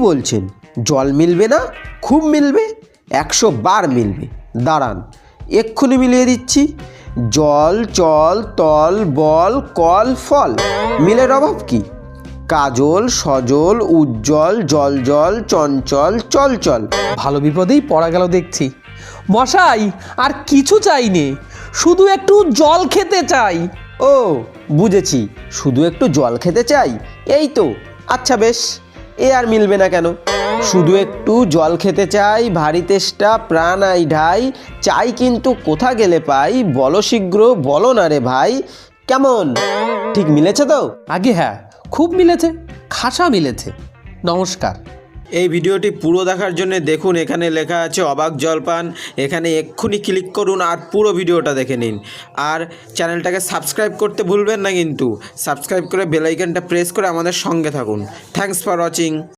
বলছেন? জল মিলবে না? খুব মিলবে, 100 বার মিলবে। দাঁড়ান, এক্ষুনি মিলিয়ে দিচ্ছি। জল, চল, তল, বল, কল, ফল। মিলের অভাব কি? কাজল, সজল, উজ্জ্বল, জল জল, চঞ্চল, চল চল। ভালো বিপদেই পড়া গেল দেখছি। মশাই, আর কিছু চাইনি, শুধু একটু জল খেতে চাই। ও বুঝেছি, শুধু একটু জল খেতে চাই, এই তো। আচ্ছা বেশ, এ আর মিলবে না কেন? শুধু একটু জল খেতে চাই, ভারী তেষ্টা, প্রাণ আই ঢাই, চাই কিন্তু কোথা গেলে পাই, বলো শীঘ্র, বলো না রে ভাই। কেমন, ঠিক মিলেছে তো? আগে হ্যাঁ, খুব মিলেছে, খাসা মিলেছে। নমস্কার। এই ভিডিওটি পুরো দেখার জন্য দেখুন, এখানে লেখা আছে অবাক জলপান, এখানে এক্ষুনি ক্লিক করুন আর পুরো ভিডিওটা দেখে নিন। আর চ্যানেলটাকে সাবস্ক্রাইব করতে ভুলবেন না কিন্তু, সাবস্ক্রাইব করে বেল আইকনটা প্রেস করে আমাদের সঙ্গে থাকুন। Thanks for watching.